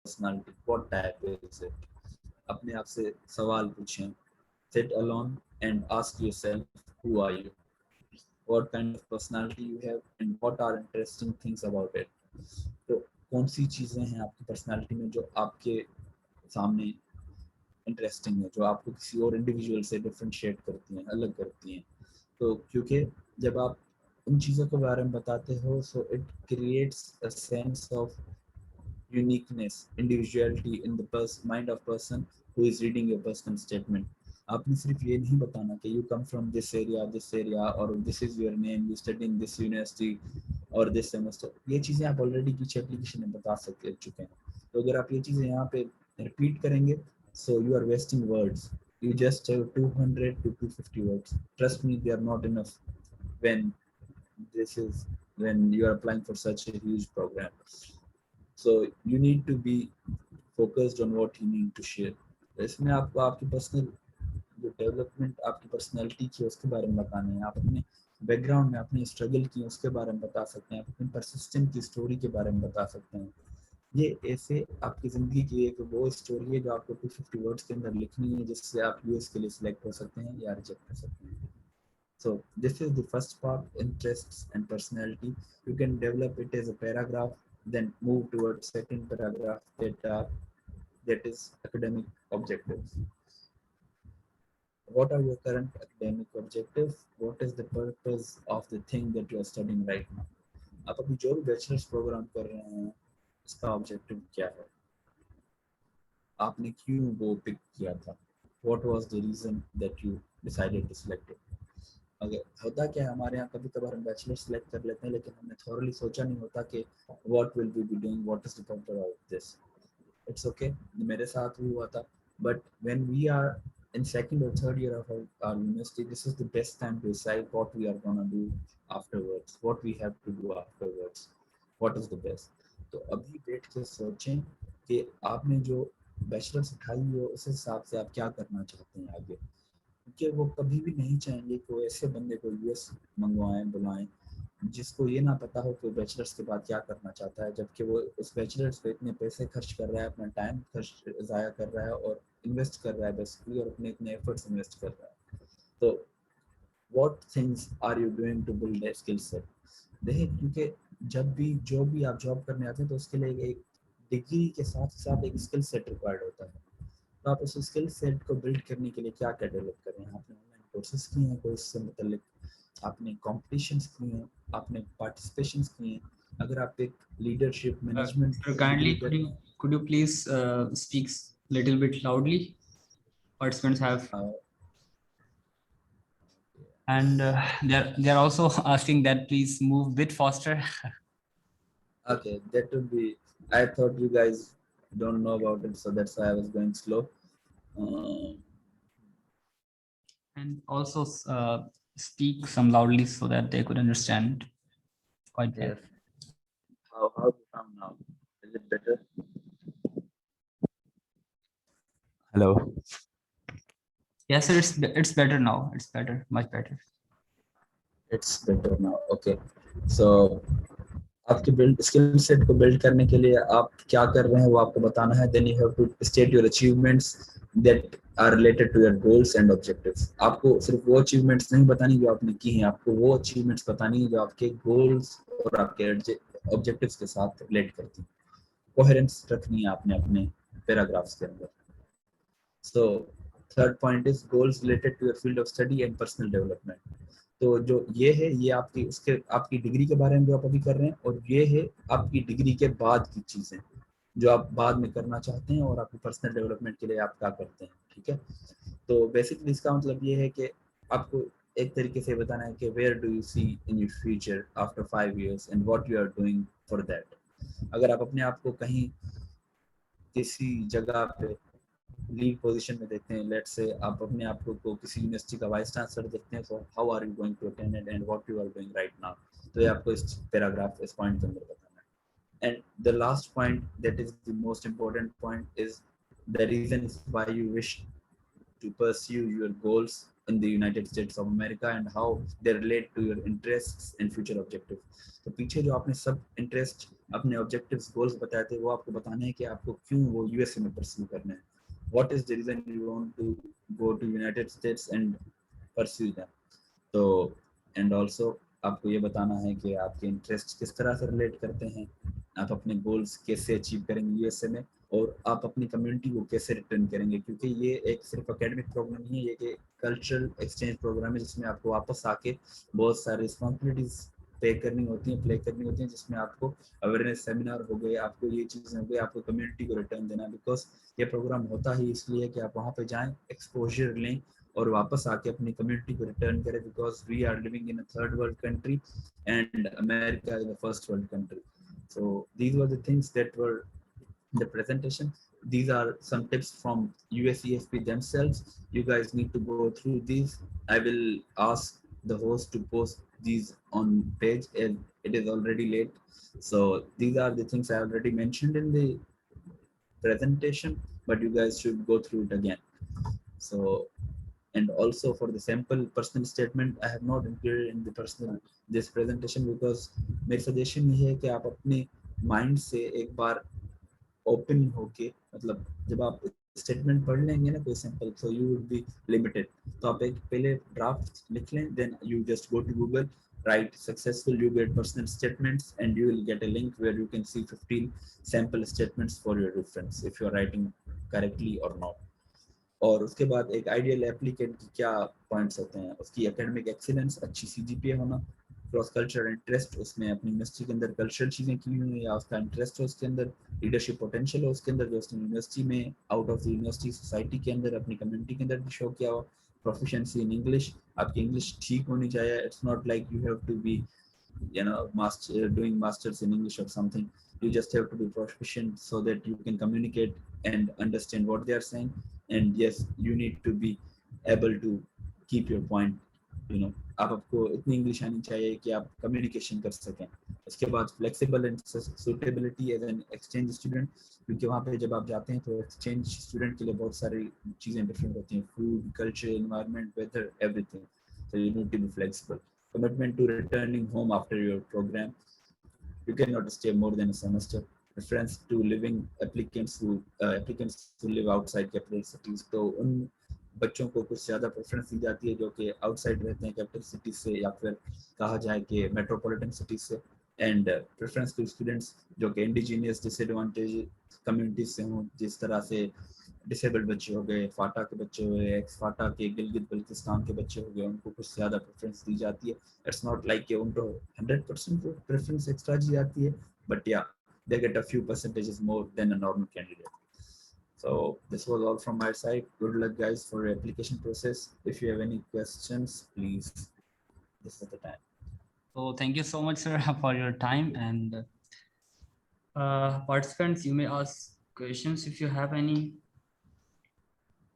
personality, what type is it? अपने आप से सवाल पूछें. Sit alone and ask yourself, who are you? What kind of personality you have and what are interesting things about it. तो कौन सी चीज़ें हैं आपकी पर्सनालिटी में जो आपके सामने इंटरेस्टिंग है, जो आपको किसी और इंडिविजुअल से डिफरेंशिएट करती हैं, अलग करती हैं. तो क्योंकि जब आप उन चीज़ों के बारे में बताते हो, so it creates a sense of uniqueness, individuality in the mind of person who is reading your personal statement. आपने सिर्फ ये नहीं बताना कि you come from this area or this is your name, you study in this university or this semester. ये चीज़ें आप already पीछे एप्लीकेशन में बता चुके हैं. तो अगर आप ये चीज़ें यहाँ पे रिपीट करेंगे, so you are wasting words. You just have 200 to 250 words. Trust me, they are not enough when when you are applying for such a huge program. So you need to be focused on what you need to share. इसमें आपको आपकी personal जो development आपकी personality की उसके बारे में बताना है. आप अपने बैकग्राउंड में अपने स्ट्रगल की उसके बारे में बता सकते हैं. आप अपने परसिस्टेंट की स्टोरी के बारे में बता सकते हैं. ये ऐसे आपकी ज़िंदगी की एक वो स्टोरी है जो आपको 250 वर्ड्स के अंदर लिखनी है, जिससे आप यूएस के लिए सिलेक्ट हो सकते हैं या रिजेक्ट कर सकते हैं. So this is the first part, interests and personality. You can develop it as a paragraph, then move towards second paragraph that is academic objectives. What are your current academic objectives? What is the purpose of the thing that you are studying right now? आप अभी जो भी bachelors programme कर रहे हैं, इसका objective क्या है? आपने क्यों वो पिक किया था? What was the reason that you decided to select it? अगर होता क्या है, हमारे यहाँ कभी कभार हम बैचलर सेलेक्ट कर लेते हैं, लेकिन हमने थॉरली सोचा नहीं होता कि what will be doing, what is the purpose of this. It's okay, मेरे साथ भी हुआ था. But when we are in second or third year of our university, this is the best time to decide what we are going to do afterwards, what we have to do afterwards, what is the best. तो अभी बैठ के सोचें कि आपने जो bachelors उठाई हो उस हिसाब से आप क्या करना चाहते हैं आगे. कि वो कभी भी नहीं चाहेंगे कि वो ऐसे बंदे को यूएस मंगवाएं, बुलाएं, जिसको ये ना पता हो कि वो बैचलर्स के बाद क्या करना चाहता है, जबकि वो उस बैचलर्स पे इतने पैसे खर्च कर रहा है, अपना टाइम खर्च ज़ाया कर रहा है और इन्वेस्ट कर रहा है बेसिकली, और अपने इतने एफर्ट्स इन्वेस्ट कर रहा है. तो what things are you doing to build a skill set? देखिए, क्योंकि जब भी जो भी आप जॉब करने आते हैं तो उसके लिए एक डिग्री के साथ साथ एक स्किल सेट रिक्वायर्ड होता है. तो आप उस स्किल सेट को बिल्ड करने के लिए क्या क्या डेवलप कर रहे हैं? आपने ऑनलाइन कोर्सेज किए हैं कोई इससे मतलब, आपने कॉम्पिटिशन्स किए हैं, आपने पार्टिसिपेशंस किए हैं. अगर आप एक लीडरशिप मैनेजमेंट Sir, की डिग्री kindly कर could you please speak little bit loudly? Participants have and they're also asking that please move bit faster. okay, that would be, I thought you guys don't know about it, so that's why I was going slow. And also speak some loudly so that they could understand quite Yes. well. How you sound now? Is it better? Hello. Yes, sir, it's better now. It's better, much better. It's better now. Okay. So आपके build skill set को build करने के लिए आप क्या कर रहे हैं वो आपको बताना है. Then you have to state your achievements that are related to your goals and objectives. आपको सिर्फ वो अचीवमेंट्स नहीं बतानी जो आपने की हैं, आपको वो अचीवमेंट्स बतानी है जो आपके गोल्स और आपके ऑब्जेक्टिव्स के साथ रिलेट करती हैं. कोहेरेंस रखनी है आपने अपने पैराग्राफ्स के अंदर. So third point is goals related to your field of study and personal development. तो जो ये है, ये आपकी उसके आपकी डिग्री के बारे में जो आप अभी कर रहे हैं, और ये है आपकी डिग्री के बाद की चीज़ें जो आप बाद में करना चाहते हैं और आपकी पर्सनल डेवलपमेंट के लिए आप क्या करते हैं. ठीक है. तो बेसिकली इसका मतलब ये है कि आपको एक तरीके से बताना है कि where do you see in your future after 5 years and what you are doing for that. अगर आप अपने आप को कहीं किसी जगह पे लीड पोजीशन में देखते हैं, लेट्स से आप अपने आप को किसी यूनिवर्सिटी का वाइस चांसलर देखते हैं, so how are you going to attend it and what you are doing right now. तो ये आपको इस पैराग्राफ इस पॉइंट के अंदर बताना है. And the last point that is the most important point is the reason why you wish to pursue your goals in the United States of America and how they relate to your interests and future objectives. तो पीछे जो आपने सब interest अपने objectives goals बताए थे, वो आपको बताने हैं कि आपको क्यों वो यूएसए में परस्यू करना है, what is the reason you want to go to United States and pursue them. तो एंड ऑल्सो आपको ये बताना है कि आपके इंटरेस्ट किस तरह से रिलेट करते हैं, आप अपने गोल्स कैसे अचीव करेंगे यूएसए में, और आप अपनी कम्युनिटी को कैसे रिटर्न करेंगे, क्योंकि ये एक सिर्फ एकेडमिक प्रोग्राम नहीं है, ये एक कल्चरल एक्सचेंज प्रोग्राम है जिसमें आपको वापस आके बहुत सारी रिस्पॉन्सिबिलिटीज पे करनी होती है, प्ले करनी होती है, जिसमें आपको अवेयरनेस सेमिनार हो गए, आपको ये चीज़ें हो गई, आपको कम्युनिटी को रिटर्न देना, बिकॉज ये प्रोग्राम होता ही इसलिए कि आप वहाँ पे जाएं, एक्सपोजर लें और वापस आके अपनी कम्युनिटी को रिटर्न करें, because we are living in a third world country and America is the first world country. So these were the things that were in the presentation. These are some tips from USEFP themselves. You guys need to go through these. I will ask the host to post these on page, and it is already late. So these are the things I already mentioned in the presentation, but you guys should go through it again. So, and also for the sample personal statement, I have not included in the personal this presentation because मेरी suggestion ये है कि आप अपने mind से एक बार open होके, मतलब जब आप स्टेटमेंट पढ़ लेंगे ना कोई simple, so you would be limited, तो आप एक पहले ड्राफ्ट लिख लें, then you just go to Google, write successful you get personal statements, and you will get a link where you can see 15 sample statements for your reference if you are writing correctly or not. और उसके बाद एक ideal applicant की क्या points होते हैं, उसकी academic excellence, अच्छी सीजीपीए होना, क्रॉस कल्चरल इंटरेस्ट, उसमें अपनी यूनिवर्सिटी के अंदर कल्चरल चीज़ें की हुई हैं या उसका इंटरेस्ट हो उसके अंदर, लीडरशिप पोटेंशियल हो उसके अंदर जो उसने यूनिवर्सिटी में out of the university society के अंदर अपनी कम्युनिटी के अंदर भी शो किया हो, प्रोफिशिएंसी इन इंग्लिश, आपकी इंग्लिश ठीक होनी चाहिए, it's not like you have to be master doing masters in English or something. You just have to be proficient so that you can communicate and understand what they are saying, and yes, you need to be able to keep your point, आपको इतनी English आनी चाहिए कि आप communication कर सकें। उसके बाद flexible and suitability as an exchange student, क्योंकि वहाँ पे जब आप जाते हैं तो एक्सचेंज स्टूडेंट के लिए बहुत सारी चीज़ें डिफरेंट होती हैं, food, culture, environment, weather, everything, so you need to be flexible. Commitment to returning home after your program. You cannot stay more than a semester. Preference to living applicants who live outside capital cities. तो उन बच्चों को कुछ ज़्यादा preference दी जाती है जो कि आउटसाइड रहते हैं कैपिटल सिटी से, या फिर कहा जाए कि मेट्रोपॉलिटन सिटी से। एंड प्रेफरेंस टू स्टूडेंट्स जो कि इंडिजीनियस डिसएडवांटेज कम्युनिटीज से हों, जिस तरह से डिसेबल्ड बच्चे हो गए, फाटा के बच्चे हुए, एक्स फाटा के, गिलगित बल्तिस्तान के बच्चे हो गए, उनको कुछ ज़्यादा प्रेफरेंस दी जाती है। इट्स नॉट लाइक कि उनको 100% प्रेफरेंस एक्स्ट्रा दी जाती है, बट या they get a few percentages more than a normal candidate. So this was all from my side. Good luck guys for your application process. If you have any questions, please, this is the time. So thank you so much, sir, for your time. And participants, you may ask questions if you have any.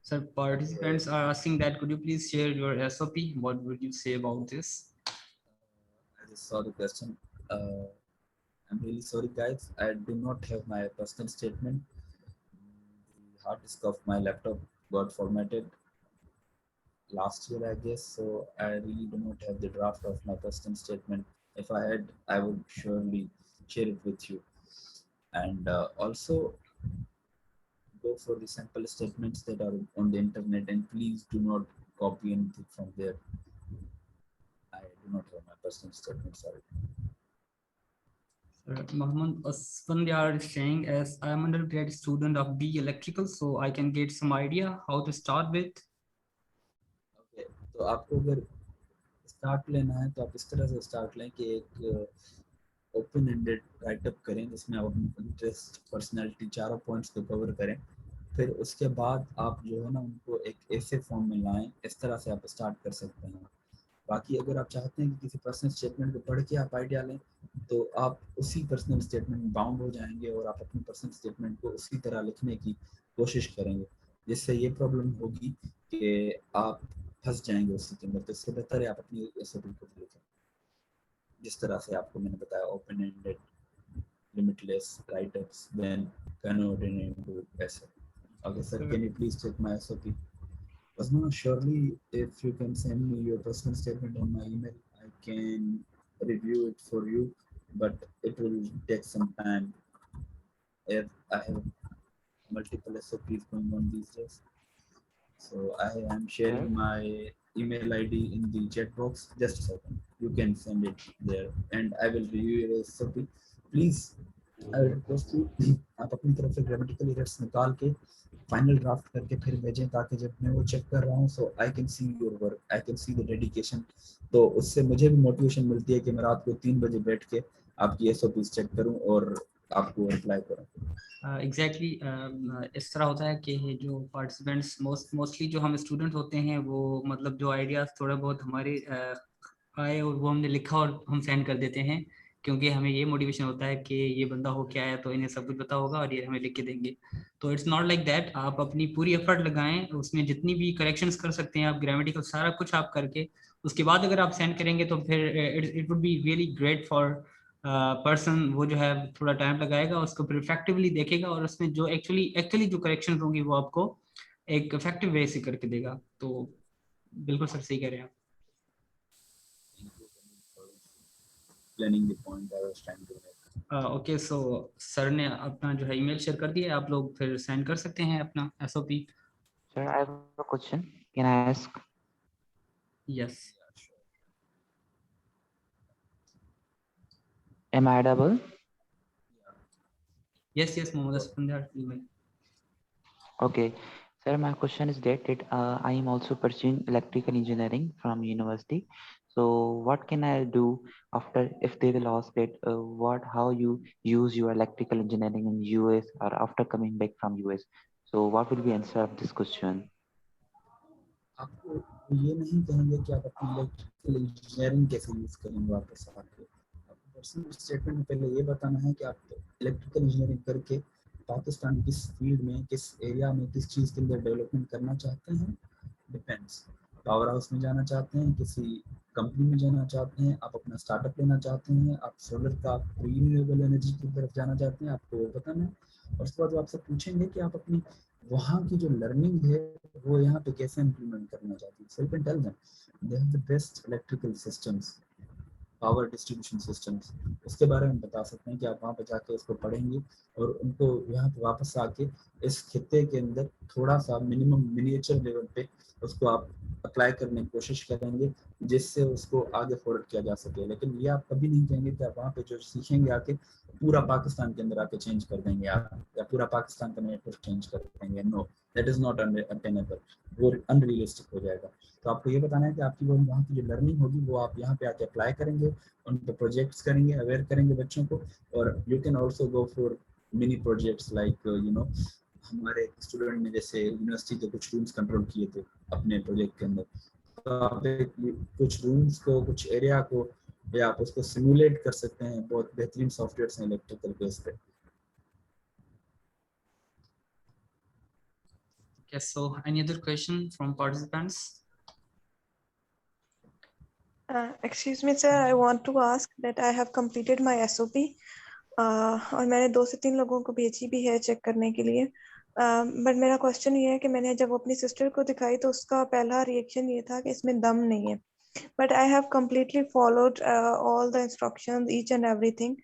Sir, participants are asking that could you please share your SOP? What would you say about this? I just saw the question. I'm really sorry guys, I do not have my personal statement. The hard disk of my laptop got formatted last year, I guess, so I really do not have the draft of my personal statement. If I had, I would surely share it with you. And also go for the sample statements that are on the internet, and please do not copy anything from there. I do not have my personal statement, sorry. Mohammed Asfandyar is saying, as I am undergrad student of B electrical, so I can get some idea how to start with. Okay, तो आपको अगर start लेना है तो आप इस तरह से स्टार्ट लें कि एक ओपन एंडेड राइटअप करें जिसमें आप अपनी इंटरेस्ट, पर्सनैलिटी, चारों पॉइंट्स को कवर करें। फिर उसके बाद आप जो है ना उनको एक ऐसे फॉर्म में लाएं, इस तरह से आप स्टार्ट कर सकते हैं। बाकी अगर आप चाहते हैं कि किसी पर्सनल स्टेटमेंट को पढ़ के आप आइडिया लें तो आप उसी पर्सनल स्टेटमेंट में बाउंड हो जाएंगे और आप अपनी पर्सनल स्टेटमेंट को उसी तरह लिखने की कोशिश करेंगे, जिससे ये प्रॉब्लम होगी कि आप फंस जाएंगे उसी के अंदर। तो इससे बेहतर है आप अपनी एसओपी को लिखें जिस तरह से आपको मैंने बताया, open ended, limitless write-ups, then convert it into essay. Okay, sir, can you please check my SOP? Osman, surely if you can send me your personal statement on my email, I can review it for you but it will take some time if I have multiple SOPs going on these days. So I am Okay. sharing my email ID in the chat box. Just a second. You can send it there, and I will review your SOP. Please, I will request you आप अपनी तरफ से grammatical errors निकाल के final draft करके फिर भेजें, ताकि जब मैं वो चेक कर रहा हूँ so I can see your work, I can see the dedication. तो उससे मुझे भी मोटिवेशन मिलती है कि मैं रात को 3 बजे बैठ के आपकी SOPs चेक करूँ और आपको रिप्लाई करूँ। एग्जैक्टली इस तरह होता है कि जो पार्टिसिपेंट्स मोस्टली जो हम स्टूडेंट होते हैं वो मतलब जो आइडियाज थोड़ा बहुत हमारे आए और वो हमने लिखा और हम सेंड कर देते हैं, क्योंकि हमें ये मोटिवेशन होता है कि ये बंदा हो क्या है तो इन्हें सब कुछ पता होगा और ये हमें लिख के देंगे। तो इट्स नॉट लाइक दैट, आप अपनी पूरी एफर्ट लगाएं, उसमें जितनी भी करेक्शंस कर सकते हैं आप, ग्रामेटिकल सारा कुछ आप करके उसके बाद अगर आप सेंड करेंगे तो फिर it would be really great for person. वो जो है थोड़ा टाइम लगाएगा, उसको परफेक्टिवली देखेगा और उसमें जो एक्चुअली एक्चुअली जो करेक्शन होंगी वो आपको एक इफेक्टिव वे से करके देगा। तो बिल्कुल सर सही कह रहे हैं Planning the point I was trying to make. आप। ओके सो सर ने अपना जो है ईमेल शेयर कर दिया, आप लोग फिर सेंड कर सकते हैं अपना SOP. Sir, I have a question. Can I ask? Yes Am I audible? Yes yes Mohammad Asfar email. Okay. Sir, my question is that I am also pursuing electrical engineering from university. So what can I do after if they will ask that how you use your electrical engineering in US or after coming back from US? So what will be answer of this question? आपको ये नहीं कहेंगे कि आप अपनी electrical engineering कैसे use करेंगे वापस आके। आपको पर्सनल स्टेटमेंट में पहले ये बताना है कि आप इलेक्ट्रिकल इंजीनियरिंग करके पाकिस्तान किस फील्ड में, किस एरिया में, किस चीज़ के अंदर डेवलपमेंट करना चाहते हैं। डिपेंड्स, पावर हाउस में जाना चाहते हैं, किसी कंपनी में जाना चाहते हैं, आप अपना स्टार्टअप लेना चाहते हैं, आप सोलर का रिन्यूएबल एनर्जी की तरफ जाना चाहते हैं, आपको वो बताना है। और उसके बाद वो आपसे पूछेंगे कि आप अपनी वहाँ की जो लर्निंग है वो यहाँ पे कैसे इम्प्लीमेंट करना चाहते हैं। So you can tell them they have the best electrical systems, power distribution systems. उसके बारे में बता सकते हैं कि आप वहाँ पे जाके इसको पढ़ेंगे और उनको यहाँ पे वापस आके इस खित्ते के अंदर थोड़ा सा मिनिमम मिनिएचर लेवल पे उसको आप अप्लाई करने की कोशिश करेंगे, जिससे उसको आगे फॉरवर्ड किया जा सके। लेकिन ये आप कभी नहीं कहेंगे कि आप वहाँ पे जो सीखेंगे आके पूरा पाकिस्तान के अंदर आके चेंज कर देंगे आप, या पूरा पाकिस्तान का नेटवर्क चेंज कर देंगे। No, that is not attainable, वो अनरियलिस्टिक हो जाएगा। तो आपको ये बताना है कि आपकी वो वहाँ की जो लर्निंग होगी वो आप यहाँ पे आके अप्लाई करेंगे, उन पर प्रोजेक्ट्स करेंगे, अवेयर करेंगे बच्चों को। और you can also go for mini projects like you know, हमारे स्टूडेंट ने जैसे यूनिवर्सिटी के कुछ रूम्स कंट्रोल किए थे अपने प्रोजेक्ट के अंदर। तो आप कुछ रूम्स को, कुछ एरिया को, या आप उसको सिमुलेट कर सकते हैं। बहुत बेहतरीन सॉफ्टवेयर हैं इलेक्ट्रिकल बेस पे। Yes so any other question from participants? Excuse me, sir. I want to ask that I have completed my SOP. और मैंने 2 से 3 लोगों को भेजी भी है चेक करने के लिए। बट मेरा क्वेश्चन ये है कि मैंने जब अपनी सिस्टर को दिखाई तो उसका पहला रिएक्शन ये था कि इसमें दम नहीं है। But I have completely followed all the instructions, each and everything.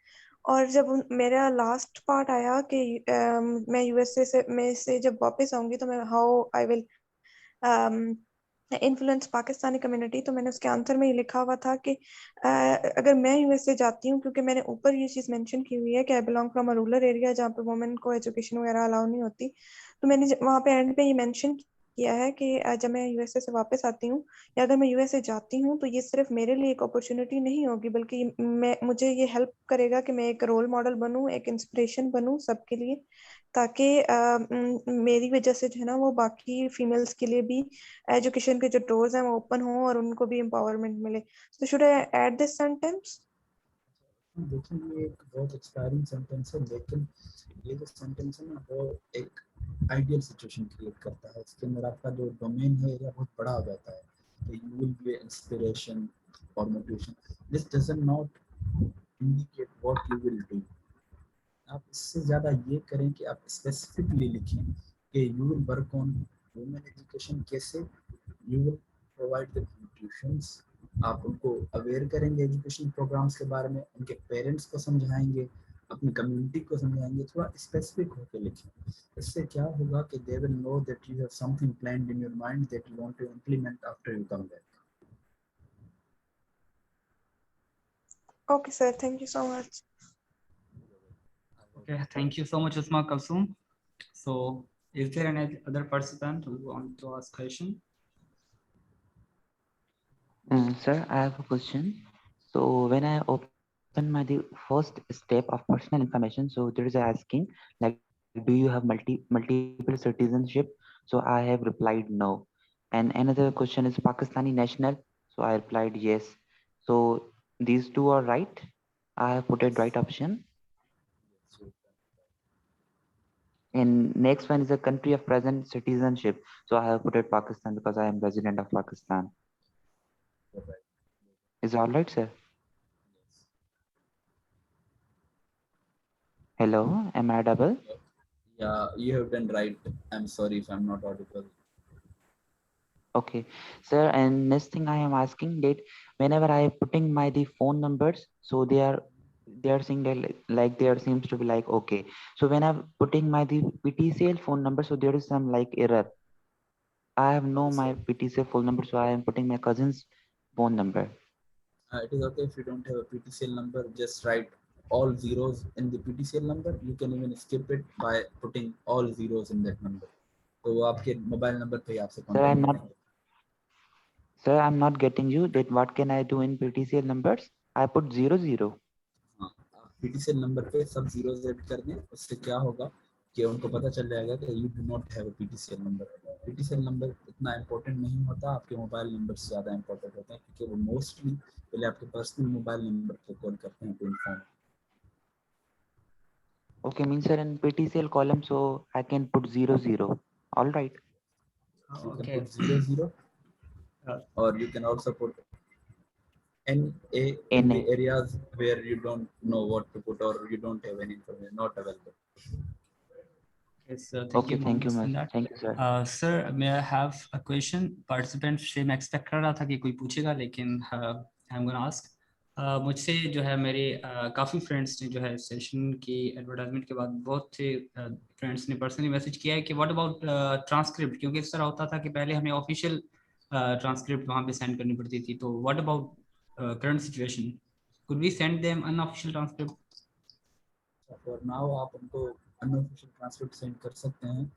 और जब मेरा लास्ट पार्ट आया कि मैं यूएसए से जब वापस आऊंगी तो मैं how I will influence Pakistani community, तो मैंने उसके आंसर में ये लिखा हुआ था कि अगर मैं यूएसए जाती हूँ, क्योंकि मैंने ऊपर ये चीज़ मेंशन की हुई है कि I belong from a rural area जहाँ पे वुमेन को एजुकेशन वगैरह अलाउ नहीं होती, तो मैंने वहाँ पे एंड पे ये मेंशन किया है कि जब मैं यूएसए से वापस आती हूँ या अगर मैं यूएसए जाती हूँ तो ये सिर्फ मेरे लिए एक अपॉर्चुनिटी नहीं होगी, बल्कि मुझे ये हेल्प करेगा कि मैं एक रोल मॉडल बनूँ, एक इंस्पिरेशन बनूँ सबके लिए, ताकि मेरी वजह से जो है ना वो बाकी फीमेल्स के लिए भी एजुकेशन के जो डोर्स हैं वो ओपन हो और उनको भी एम्पावरमेंट मिले। तो should I add this sentence? देखिए, ये एक बहुत एक्सपायरिंग सेंटेंस है, लेकिन ये जो सेंटेंस है ना वो एक आइडियल सिचुएशन क्रिएट करता है। इसके अंदर आपका जो डोमेन है एरिया बहुत बड़ा हो जाता है। तो यू विल बी इंस्पिरेशन और motivation. This doesn't not indicate what you will do. आप इससे ज़्यादा ये करें कि आप स्पेसिफिकली लिखें कि you will work on women education. कैसे? You will provide the tuitions, आप उनको अवेयर करेंगे एजुकेशन प्रोग्राम्स के बारे में, उनके पेरेंट्स को समझाएंगे, अपनी कम्युनिटी को समझाएंगे, थोड़ा स्पेसिफिक होकर लिखें। इससे क्या होगा कि they will know that you have something planned in your mind that you want to implement after you come back. Okay, sir. Thank you so much. Okay, thank you so much, Usma Kalsoom. So, is there any other participant who want to ask question? Sir, I have a question. So when I open my the first step of personal information, so there is a asking like, do you have multiple citizenship? So I have replied no. And another question is Pakistani national. So I replied yes. So these two are right. I have put a right option. And next one is a country of present citizenship. So I have put it Pakistan because I am resident of Pakistan. Is all right, sir? Hello, am I double? Yeah, you have done right. I'm sorry if I'm not audible. Okay, sir. And next thing I am asking that whenever I am putting my the phone numbers, so they are saying that like there seems to be like okay. So when I'm putting my the PTCL phone number, so there is some like error. I have no my PTCL phone number, so I am putting my cousin's phone number. It is okay if you don't have a PTCL number, just write all zeros in the PTCL number. You can even skip it by putting all zeros in that number. तो वो आपके mobile number पे ही आपसे Sir, contact करेंगे। Sir, I'm not getting you that what can I do in PTCL numbers? I put 00. हाँ, आप PTCL number पे सब जीरो सेट कर दें, उससे क्या होगा कि उनको पता चल जाएगा कि you do not have a PTCL number. PTCL number इतना इंपॉर्टेंट नहीं होता, आपके मोबाइल नंबर से ज़्यादा इंपॉर्टेंट होता है, क्योंकि वो मोस्टली पहले आपके पर्सनल मोबाइल नंबर को कॉल करते हैं to inform. Okay, means sir in PTCL column, so I can put 00. All right. You can Okay. put 00 or you can also put NA in NA. the areas where you don't know what to put or you don't have any information, not available. Yes, sir. Thank Okay, you, thank you, Mohammed much. Sundar. Thank you, sir. Sir, may I have a question? Participant से मैं expect कर रहा था कि कोई पूछेगा, लेकिन I'm gonna ask. मुझसे जो है मेरे काफ़ी फ्रेंड्स ने जो है सेशन की एडवर्टाइजमेंट के बाद बहुत से फ्रेंड्स ने पर्सनली मैसेज किया है कि व्हाट अबाउट ट्रांसक्रिप्ट, क्योंकि इस तरह होता था कि पहले हमें ऑफिशियल ट्रांसक्रिप्ट वहाँ पे सेंड करनी पड़ती थी। तो what about current situation, could we send them unofficial transcript? For now आप उनको अनऑफिशियल ट्रांसक्रिप्ट सेंड कर सकते हैं।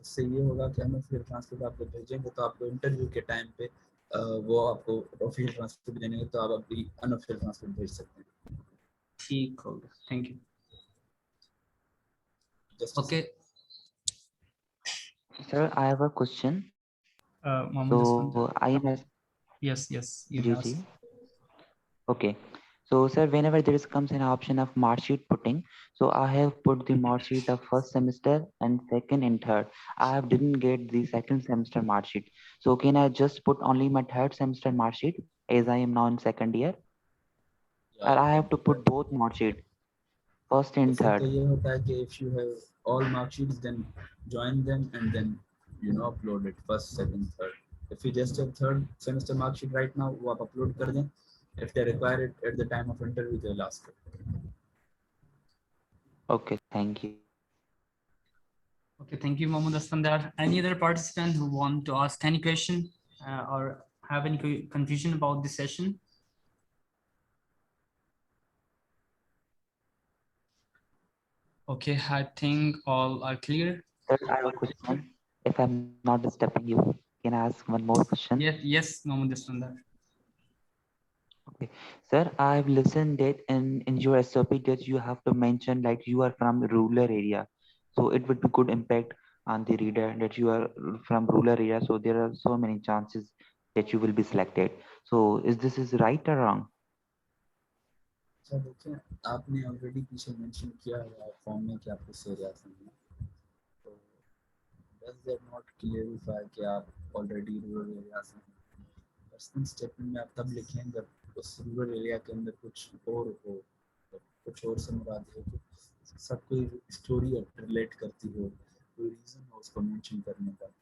इससे ये होगा कि अनऑफिशियल ट्रांसक्रिप्ट आपको भेजेंगे तो आपको इंटरव्यू के टाइम पे वो आपको ऑफिशियल ट्रांसक्रिप्ट देंगे, तो आप अभी अनऑफिशियल ट्रांसक्रिप्ट भेज सकते हैं। ठीक होगा, thank you. Okay. Sir, I have a question. Mohammed, I am yes, you may ask. okay. So, sir, whenever there comes an option of mark sheet putting, so I have put the mark sheet of first semester and second and third. I have didn't get the second semester mark sheet. So, can I just put only my third semester mark sheet as I am now in second year? Yeah, Or I have to put both mark sheet, first and इससे तो third? ये होता है कि if you have all mark sheets, then join them and then upload it first, second, third. If you just have third semester mark sheet right now, वो आप upload कर दें. If they require it at the time of interview, they'll ask it. Okay, thank you. Okay, thank you, Mohammed Asfandar. Any other participant who want to ask any question or have any confusion about this session? Okay, I think all are clear. Sir, I have a question. If I'm not disturbing you, can I ask one more question? Yes, Mohammed Asfandar. Okay. Sir, I've listened that in your SOP that you have to mention like you are from rural area. So it would be good impact on the reader that you are from rural area. So there are so many chances that you will be selected. So is this is right or wrong? अच्छा देखिए, आपने already पीछे mention किया है form में कि आप किस एरिया से हैं, तो does that not clarify कि आप ऑलरेडी रूरल एरिया से हैं? पर्सनल स्टेटमेंट में आप तब लिखें जब उस रूरल एरिया के अंदर कुछ और हो, कुछ और से मुराद है कि सब कोई स्टोरी रिलेट करती हो, कोई रीज़न हो उसको मेंशन करने का।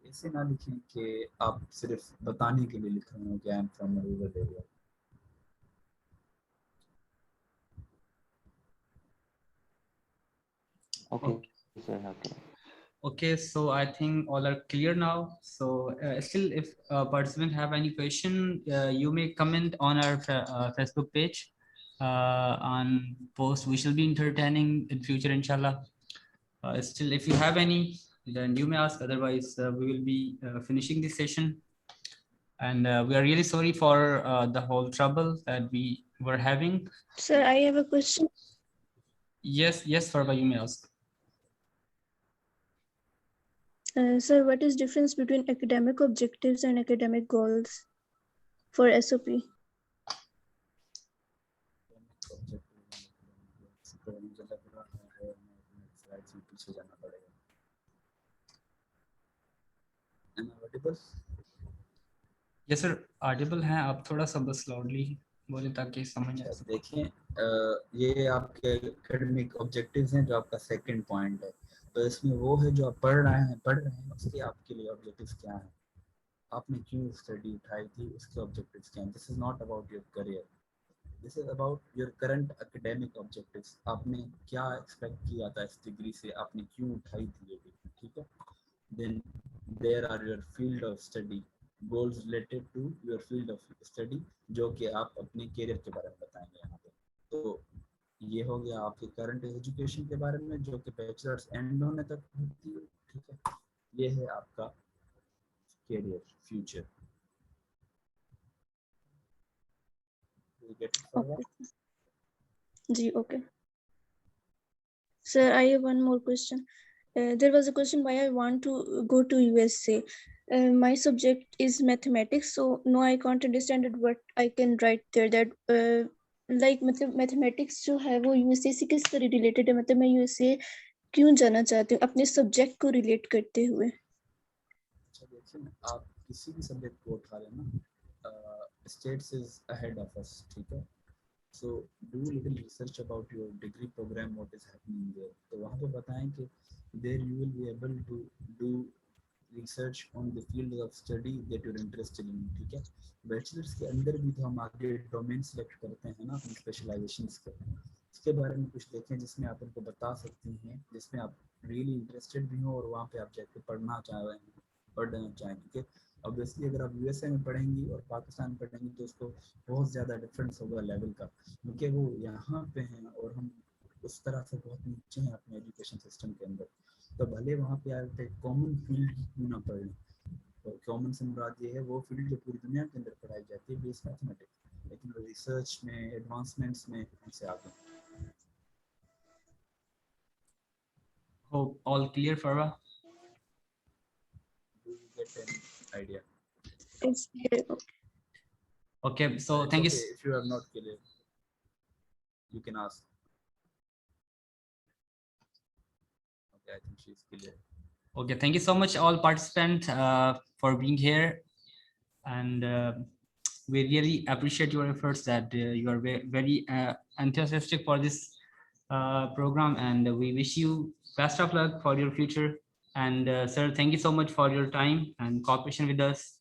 इस ऐसे ना लिखें कि आप सिर्फ बताने के लिए लिख रहे हो कि I am from rural area. Okay, sir. Okay. Okay, so I think all are clear now. So still, if participants have any question, you may comment on our Facebook page on post. We shall be entertaining in future, inshallah. Still, if you have any, then you may ask. Otherwise, we will be finishing this session. And we are really sorry for the whole trouble that we were having. Sir, I have a question. Yes, Farba, you may ask. Sir, what is difference between academic objectives and academic goals for SOP? Yes sir, audible हैं आप, थोड़ा सा बस loudly बोले ताकि समझ आ सके। देखें ये आपके एकेडमिक ऑब्जेक्टिव्स हैं जो आपका सेकंड पॉइंट है। तो इसमें वो है जो आप पढ़ रहे हैं उसके आपके लिए ऑब्जेक्टिव्स क्या हैं, आपने क्यों स्टडी उठाई थी, उसके ऑब्जेक्टिव्स क्या हैं। This is not about your career, this is about your current academic objectives. आपने क्या एक्सपेक्ट किया था इस डिग्री से, आपने क्यों उठाई थी ये डिग्री, ठीक है। Then there are your field of study, goals related to your field of study, जो कि आप अपने करियर के बारे में बताएंगे यहाँ पे। तो ये हो गया आपके करंट एजुकेशन के बारे में जो कि बैचलर्स एंड होने तक होती है, ठीक है। ये है आपका करियर फ्यूचर। जी, okay. Sir, I have one more question. There was a question why I want to go to USA. My subject is mathematics, so no, I can't understand what I can write there. That like मतलब mathematics जो है वो USA से किस तरह related है, मतलब मैं USA क्यों जाना चाहती हूँ अपने subject को relate करते हुए। अच्छा देखिए, आप किसी भी सब्जेक्ट को उठा लेना, states is ahead of us, ठीक है। So do little research about your degree program, what is happening there. तो वहाँ पे बताएं कि there you will be able to do research on the field of study that you're interested in, ठीक है। Bachelors के अंदर भी तो हम आगे डोमेन सेलेक्ट करते हैं ना अपनी स्पेशलाइजेशंस के, इसके बारे में कुछ देखें जिसमें आप उनको बता सकते हैं, जिसमें आप रियली इंटरेस्टेड भी हो और वहाँ पे आप जाके पढ़ना चाहें, क्योंकि ऑब्वियसली अगर आप यूएसए में पढ़ेंगी और पाकिस्तान में पढ़ेंगी तो उसको बहुत ज़्यादा डिफरेंस होगा लेवल का, क्योंकि वो यहाँ पे हैं और हम उस तरह से बहुत नीचे हैं अपने एजुकेशन सिस्टम के अंदर। तो भले वहाँ पे आप एक कॉमन फील्ड क्यों ना पढ़ें, तो कॉमन से मुराद ये है वो फील्ड जो पूरी दुनिया के अंदर पढ़ाई जाती है, बेस मैथमेटिक्स, लेकिन रिसर्च में एडवांसमेंट्स में हमसे आगे। Hope all clear, Farba. Do you get an idea? It's clear. Okay, so It's thank okay. you. If you are not clear, you can ask. Okay, I think she's clear. Okay, thank you so much all participants for being here, and we really appreciate your efforts that you are very enthusiastic for this program, and we wish you best of luck for your future. And sir, thank you so much for your time and cooperation with us.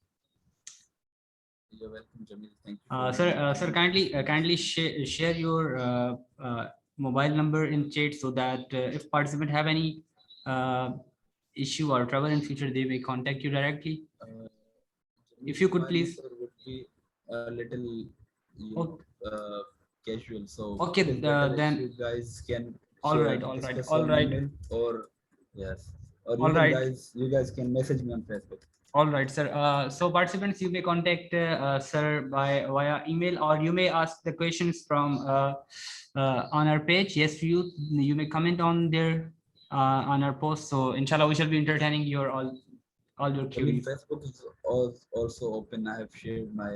You're welcome, Jamil. Thank you. Sir, kindly share your mobile number in chat so that if participants have any issue or trouble in future, they may contact you directly. If you could my please. number would be a little casual, so Okay, it is better if then you guys can all share, right, discuss all on right. email, or yes, or All right. you guys can message me on Facebook. All right, sir. So participants, you may contact sir via email, or you may ask the questions from on our page. Yes, you may comment on there on our post. So inshallah, we shall be entertaining your all your I mean, queries. Facebook is also open. I have shared my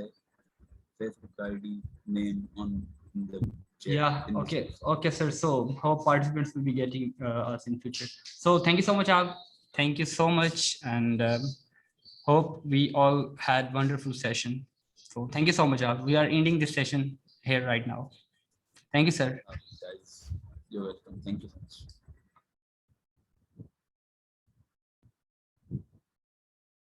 Facebook ID name on the chat. Yeah. in the Okay. chat. Okay, sir. So hope participants will be getting us in future. So thank you so much, Al. Thank you so much, and hope we all had wonderful session. So thank you so much, Al. We are ending this session here right now. Thank you, sir. Guys, you're welcome. Thank you so much.